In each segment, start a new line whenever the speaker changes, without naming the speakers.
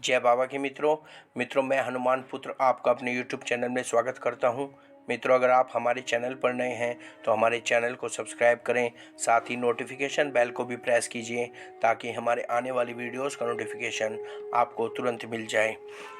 जय बाबा के मित्रों मैं हनुमान पुत्र आपका अपने YouTube चैनल में स्वागत करता हूं। मित्रों, अगर आप हमारे चैनल पर नए हैं तो हमारे चैनल को सब्सक्राइब करें, साथ ही नोटिफिकेशन बेल को भी प्रेस कीजिए ताकि हमारे आने वाली वीडियोस का नोटिफिकेशन आपको तुरंत मिल जाए।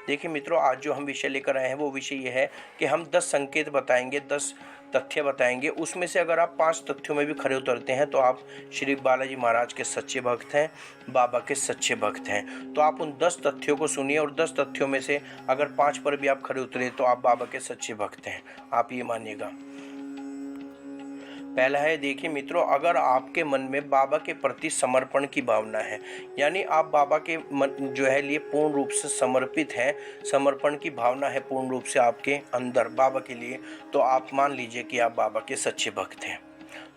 देखिए मित्रों, आज जो हम विषय लेकर आए हैं वो विषय ये है कि हम 10 संकेत बताएंगे, 10 तथ्य बताएंगे। उसमें से अगर आप 5 तथ्यों में भी खरे उतरते हैं तो आप श्री बालाजी महाराज के सच्चे भक्त हैं, बाबा के सच्चे भक्त हैं। तो आप उन 10 तथ्यों को सुनिए और 10 तथ्यों में से अगर 5 पर भी आप खरे उतरे तो आप बाबा के सच्चे भक्त हैं, आप ये मानिएगा। पहला है, देखिए मित्रों, अगर आपके मन में बाबा के प्रति समर्पण की भावना है, यानी आप बाबा के मन जो है लिए पूर्ण रूप से समर्पित हैं, समर्पण की भावना है पूर्ण रूप से आपके अंदर बाबा के लिए, तो आप मान लीजिए कि आप बाबा के सच्चे भक्त हैं।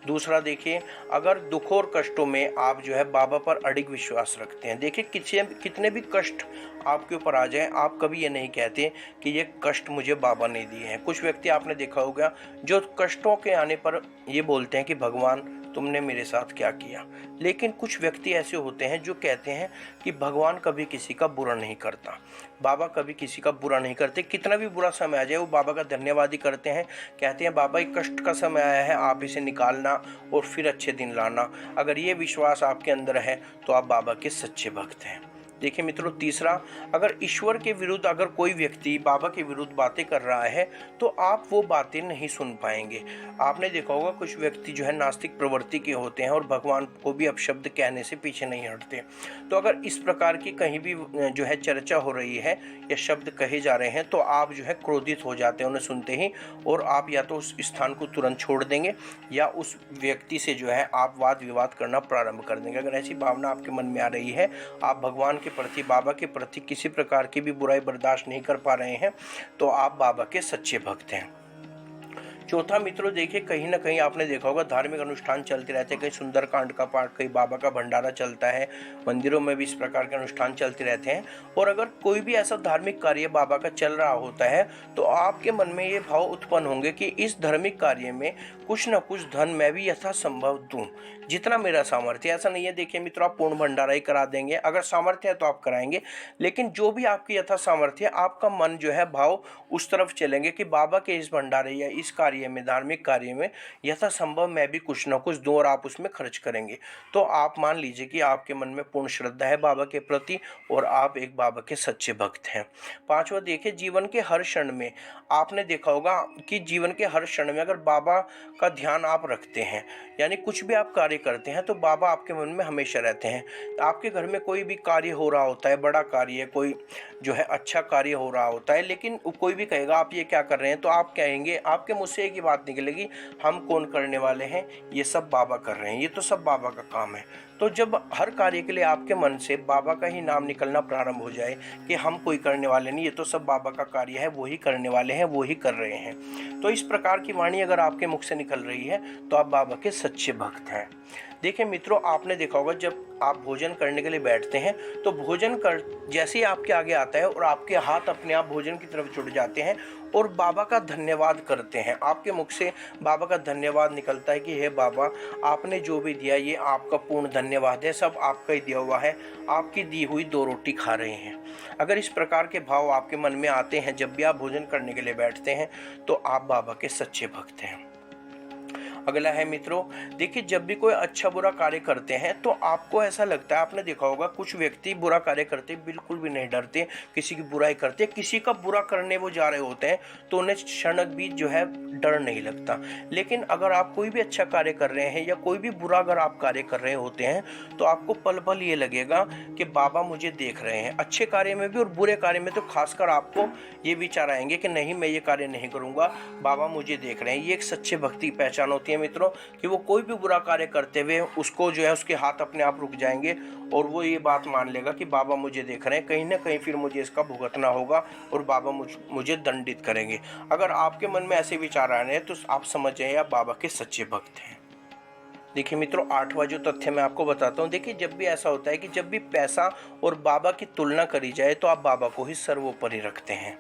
दूसरा, देखिए, अगर दुखों और कष्टों में आप जो है बाबा पर अडिग विश्वास रखते हैं। देखिए, कितने भी कष्ट आपके ऊपर आ जाए, आप कभी ये नहीं कहते कि ये कष्ट मुझे बाबा ने दिए हैं। कुछ व्यक्ति आपने देखा होगा जो कष्टों के आने पर ये बोलते हैं कि भगवान तुमने मेरे साथ क्या किया। लेकिन कुछ व्यक्ति ऐसे होते हैं जो कहते हैं कि भगवान कभी किसी का बुरा नहीं करता, बाबा कभी किसी का बुरा नहीं करते। कितना भी बुरा समय आ जाए वो बाबा का धन्यवाद ही करते हैं, कहते हैं बाबा एक कष्ट का समय आया है, आप इसे निकालना और फिर अच्छे दिन लाना। अगर ये विश्वास आपके अंदर है तो आप बाबा के सच्चे भक्त हैं। देखिए मित्रों, तीसरा, अगर ईश्वर के विरुद्ध अगर कोई व्यक्ति बाबा के विरुद्ध बातें कर रहा है तो आप वो बातें नहीं सुन पाएंगे। आपने देखा होगा कुछ व्यक्ति जो है नास्तिक प्रवृत्ति के होते हैं और भगवान को भी अपशब्द कहने से पीछे नहीं हटते। तो अगर इस प्रकार की कहीं भी जो है चर्चा हो रही है या शब्द कहे जा रहे हैं तो आप जो है क्रोधित हो जाते हैं उन्हें सुनते ही, और आप या तो उस स्थान को तुरंत छोड़ देंगे या उस व्यक्ति से जो है आप वाद विवाद करना प्रारंभ कर देंगे। अगर ऐसी भावना आपके मन में आ रही है, आप भगवान के प्रति, बाबा के प्रति किसी प्रकार की भी बुराई बर्दाश्त नहीं कर पा रहे हैं, तो आप बाबा के सच्चे भक्त हैं। चौथा मित्रों, देखिए, कहीं ना कहीं आपने देखा होगा धार्मिक अनुष्ठान चलते रहते हैं, कहीं सुंदरकांड का पाठ, कहीं बाबा का भंडारा चलता है, मंदिरों में भी इस प्रकार के अनुष्ठान चलते रहते हैं। और अगर कोई भी ऐसा धार्मिक कार्य बाबा का चल रहा होता है तो आपके मन में ये भाव उत्पन्न होंगे कि इस धार्मिक कार्य में कुछ न कुछ धन मैं भी यथासंभव दूं, जितना मेरा सामर्थ्य। ऐसा नहीं है देखिए मित्रों आप पूर्ण भंडारा ही करा देंगे, अगर सामर्थ्य है तो आप कराएंगे, लेकिन जो भी आपकी यथा सामर्थ्य है आपका मन जो है भाव उस तरफ चलेंगे कि बाबा के इस भंडारे या इस कार्य में, धार्मिक कार्य में यथासंभव मैं भी कुछ ना कुछ दूं और आप उसमें खर्च करेंगे। तो आप मान लीजिए कि आपके मन में पूर्ण श्रद्धा है बाबा के प्रति और आप एक बाबा के सच्चे भक्त हैं। पांचवा, देखिए, जीवन के हर क्षण में आपने देखा होगा कि जीवन के हर क्षण में अगर बाबा का ध्यान आप रखते हैं, यानी कुछ भी आप कार्य करते हैं तो बाबा आपके मन में हमेशा रहते हैं। आपके घर में कोई भी कार्य हो रहा होता है, बड़ा कार्य, कोई जो है अच्छा कार्य हो रहा होता है, लेकिन कोई भी कहेगा आप ये क्या कर रहे हैं, तो आप कहेंगे, आपके मुँह से एक ही बात निकलेगी, हम कौन करने वाले हैं, ये सब बाबा कर रहे हैं, ये तो सब बाबा का काम है। तो जब हर कार्य के लिए आपके मन से बाबा का ही नाम निकलना प्रारंभ हो जाए कि हम कोई करने वाले नहीं, ये तो सब बाबा का कार्य है, वो ही करने वाले हैं, वो ही कर रहे हैं, तो इस प्रकार की वाणी अगर आपके मुख से निकल रही है तो आप बाबा के सच्चे भक्त हैं। देखिए मित्रों, आपने देखा होगा जब आप भोजन करने के लिए बैठते हैं तो भोजन कर जैसे ही आपके आगे आता है और आपके हाथ अपने आप भोजन की तरफ जुड़ जाते हैं और बाबा का धन्यवाद करते हैं, आपके मुख से बाबा का धन्यवाद निकलता है कि हे बाबा, आपने जो भी दिया ये आपका पूर्ण धन्यवाद है, सब आपका ही दिया हुआ है, आपकी दी हुई 2 रोटी खा रहे हैं। अगर इस प्रकार के भाव आपके मन में आते हैं जब भी आप भोजन करने के लिए बैठते हैं तो आप बाबा के सच्चे भक्त हैं। अगला है मित्रों, देखिए, जब भी कोई अच्छा बुरा कार्य करते हैं तो आपको ऐसा लगता है, आपने देखा होगा कुछ व्यक्ति बुरा कार्य करते बिल्कुल भी नहीं डरते, किसी की बुराई करते, किसी का बुरा करने वो जा रहे होते हैं तो उन्हें क्षणक भी जो है डर नहीं लगता। लेकिन अगर आप कोई भी अच्छा कार्य कर रहे हैं या कोई भी बुरा अगर आप कार्य कर रहे होते हैं तो आपको पल पल ये लगेगा कि बाबा मुझे देख रहे हैं, अच्छे कार्य में भी और बुरे कार्य में तो खासकर आपको ये विचार आएंगे कि नहीं, मैं ये कार्य नहीं करूँगा, बाबा मुझे देख रहे हैं। ये एक सच्चे भक्ति की पहचान होती है मित्रों कि वो कोई भी बुरा कार्य करते हुए उसको जो है उसके हाथ अपने आप रुक जाएंगे और वो ये बात मान लेगा कि बाबा मुझे देख रहे हैं, कहीं ना कहीं फिर मुझे इसका भुगतना होगा और बाबा मुझे दंडित करेंगे। अगर आपके मन में ऐसे विचार आ रहे हैं तो आप समझ जाइए आप बाबा के सच्चे भक्त हैं। देखिए मित्रों, 8वां जो तथ्य मैं आपको बताता हूँ, देखिए, जब भी ऐसा होता है कि जब भी पैसा और बाबा की तुलना करी जाए तो आप बाबा को ही सर्वोपरि रखते हैं।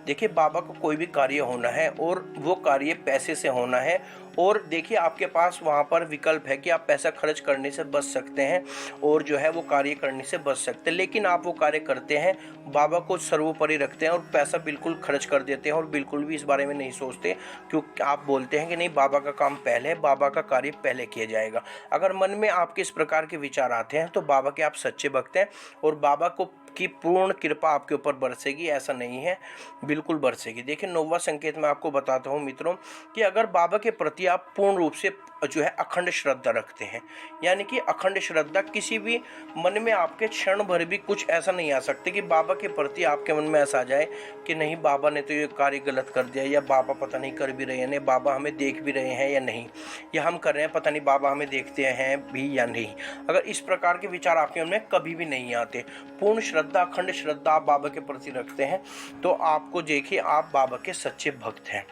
देखिए, बाबा को कोई भी कार्य होना है और वो कार्य पैसे से होना है और देखिए आपके पास वहाँ पर विकल्प है कि आप पैसा खर्च करने से बच सकते हैं और जो है वो कार्य करने से बच सकते हैं, लेकिन आप वो कार्य करते हैं, बाबा को सर्वोपरि रखते हैं और पैसा बिल्कुल खर्च कर देते हैं और बिल्कुल भी इस बारे में नहीं सोचते, क्योंकि आप बोलते हैं कि नहीं, बाबा का काम पहले है, बाबा का कार्य पहले किया जाएगा। अगर मन में आपके इस प्रकार के विचार आते हैं तो बाबा के आप सच्चे भक्त हैं और बाबा को की पूर्ण कृपा आपके ऊपर बरसेगी, ऐसा नहीं है, बिल्कुल बरसेगी। देखिए 9वां संकेत मैं आपको बताता हूँ मित्रों कि अगर बाबा के प्रति आप पूर्ण रूप से जो है अखंड श्रद्धा रखते हैं, यानी कि अखंड श्रद्धा, किसी भी मन में आपके क्षण भर भी कुछ ऐसा नहीं आ सकते कि बाबा के प्रति आपके मन में ऐसा आ जाए कि नहीं, बाबा ने तो ये कार्य गलत कर दिया, या बाबा पता नहीं कर भी रहे हैं, नहीं बाबा हमें देख भी रहे हैं या नहीं, या हम कर रहे हैं पता नहीं बाबा हमें देखते हैं भी या नहीं। अगर इस प्रकार के विचार आपके मन में कभी भी नहीं आते, पूर्ण श्रद्धा, अखंड श्रद्धा आप बाबा के प्रति रखते हैं, तो आपको देखिए आप बाबा के सच्चे भक्त हैं।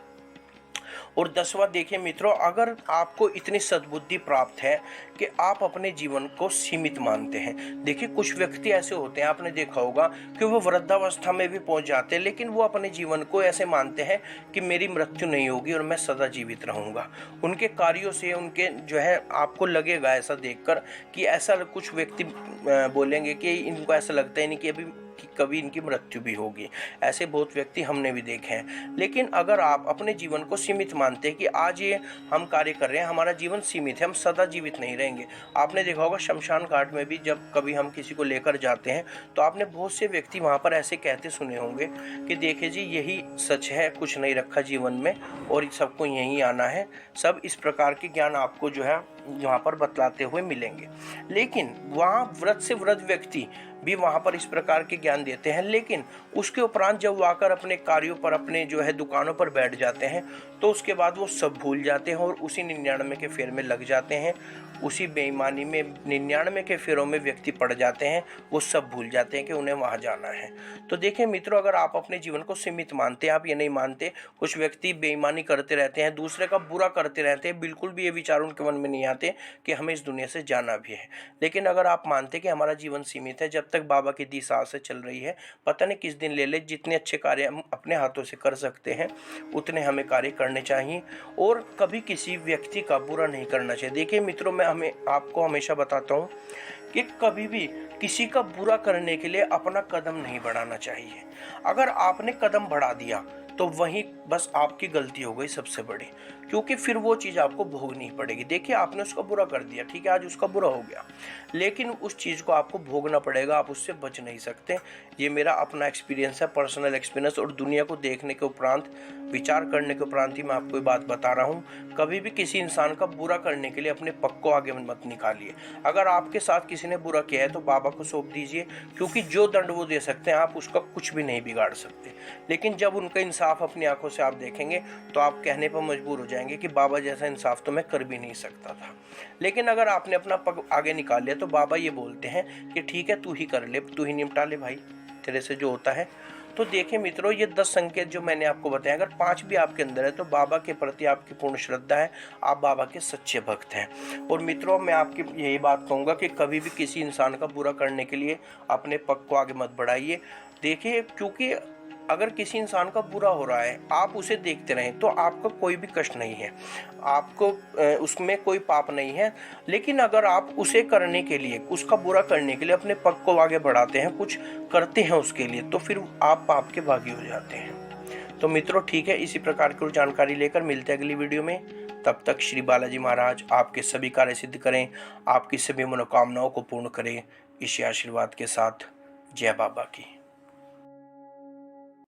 और 10वां देखिए मित्रों, अगर आपको इतनी सद्बुद्धि प्राप्त है कि आप अपने जीवन को सीमित मानते हैं। देखिए कुछ व्यक्ति ऐसे होते हैं, आपने देखा होगा कि वो वृद्धावस्था में भी पहुंच जाते हैं, लेकिन वो अपने जीवन को ऐसे मानते हैं कि मेरी मृत्यु नहीं होगी और मैं सदा जीवित रहूंगा। उनके कार्यों से, उनके जो है, आपको लगेगा ऐसा देखकर कि ऐसा कुछ व्यक्ति बोलेंगे कि इनको ऐसा लगता ही नहीं कि अभी कि कभी इनकी मृत्यु भी होगी। ऐसे बहुत व्यक्ति हमने भी देखे हैं। लेकिन अगर आप अपने जीवन को सीमित मानते हैं कि आज ये हम कार्य कर रहे हैं, हमारा जीवन सीमित है, हम सदा जीवित नहीं रहेंगे। आपने देखा होगा शमशान घाट में भी जब कभी हम किसी को लेकर जाते हैं तो आपने बहुत से व्यक्ति वहाँ पर ऐसे कहते सुने होंगे कि देखिए जी, यही सच है, कुछ नहीं रखा जीवन में और सबको यहीं आना है। सब इस प्रकार के ज्ञान आपको जो है यहाँ पर बतलाते हुए मिलेंगे। लेकिन वहाँ वृद्ध से वृद्ध व्यक्ति भी वहाँ पर इस प्रकार के ज्ञान देते हैं, लेकिन उसके उपरांत जब वो आकर अपने कार्यों पर, अपने जो है दुकानों पर बैठ जाते हैं, तो उसके बाद वो सब भूल जाते हैं और उसी 99 के फेर में लग जाते हैं, उसी बेईमानी में 99 के फेरों में व्यक्ति पड़ जाते हैं, वो सब भूल जाते हैं कि उन्हें वहाँ जाना है। तो देखिए मित्रों, अगर आप अपने जीवन को सीमित मानते हैं, आप ये नहीं मानते, कुछ व्यक्ति बेईमानी करते रहते हैं, दूसरे का बुरा करते रहते हैं, बिल्कुल भी ये विचार उनके मन में नहीं आते कि हमें इस दुनिया से जाना भी है। लेकिन अगर आप मानते कि हमारा जीवन सीमित है, जब तक बाबा की दी सांसें चल रही है, पता नहीं किस दिन ले ले, जितने अच्छे कार्य हम अपने हाथों से कर सकते हैं उतने हमें कार्य करने चाहिए और कभी किसी व्यक्ति का बुरा नहीं करना चाहिए। देखिए मित्रों, मैं आपको हमेशा बताता हूँ कि कभी भी किसी का बुरा करने के लिए अपना कदम नहीं बढ़ाना चाहिए। अगर आपने कदम बढ़ा दिया तो वहीं बस आपकी गलती हो गई सबसे बड़ी, क्योंकि फिर वो चीज़ आपको भोगनी ही पड़ेगी। देखिए आपने उसका बुरा कर दिया, ठीक है, आज उसका बुरा हो गया, लेकिन उस चीज़ को आपको भोगना पड़ेगा, आप उससे बच नहीं सकते। ये मेरा अपना एक्सपीरियंस है, पर्सनल एक्सपीरियंस, और दुनिया को देखने के उपरांत, विचार करने के उपरांत ही मैं आपको ये बात बता रहा हूँ। कभी भी किसी इंसान का बुरा करने के लिए अपने पग को आगे मत निकालिए। अगर आपके साथ किसी ने बुरा किया है तो बाबा को सौंप दीजिए, क्योंकि जो दंड वो दे सकते हैं आप उसका कुछ भी नहीं बिगाड़ सकते। लेकिन जब उनका इंसाफ अपनी आंखों से आप देखेंगे तो आप कहने पर मजबूर हो जाएंगे कि बाबा जैसा इंसाफ तो मैं कर भी नहीं सकता था। लेकिन अगर आपने अपना पग आगे निकाल लिया तो बाबा ये बोलते हैं कि ठीक है, तू ही कर ले, तू ही निपटा ले भाई, तेरे से जो होता है। तो देखिए मित्रों, ये 10 संकेत जो मैंने आपको बताया, अगर 5 भी आपके अंदर है तो बाबा के प्रति आपकी पूर्ण श्रद्धा है, आप बाबा के सच्चे भक्त हैं। और मित्रों, मैं आपकी यही बात कहूँगा कि कभी भी किसी इंसान का बुरा करने के लिए अपने पग को आगे मत बढ़ाइए। देखिए, क्योंकि अगर किसी इंसान का बुरा हो रहा है, आप उसे देखते रहें तो आपका कोई भी कष्ट नहीं है, आपको उसमें कोई पाप नहीं है। लेकिन अगर आप उसे करने के लिए, उसका बुरा करने के लिए अपने पग को आगे बढ़ाते हैं, कुछ करते हैं उसके लिए, तो फिर आप पाप के भागी हो जाते हैं। तो मित्रों ठीक है, इसी प्रकार की जानकारी लेकर मिलते हैं अगली वीडियो में। तब तक श्री बालाजी महाराज आपके सभी कार्य सिद्ध करें, आपकी सभी मनोकामनाओं को पूर्ण करें। इसी आशीर्वाद के साथ जय बाबा की।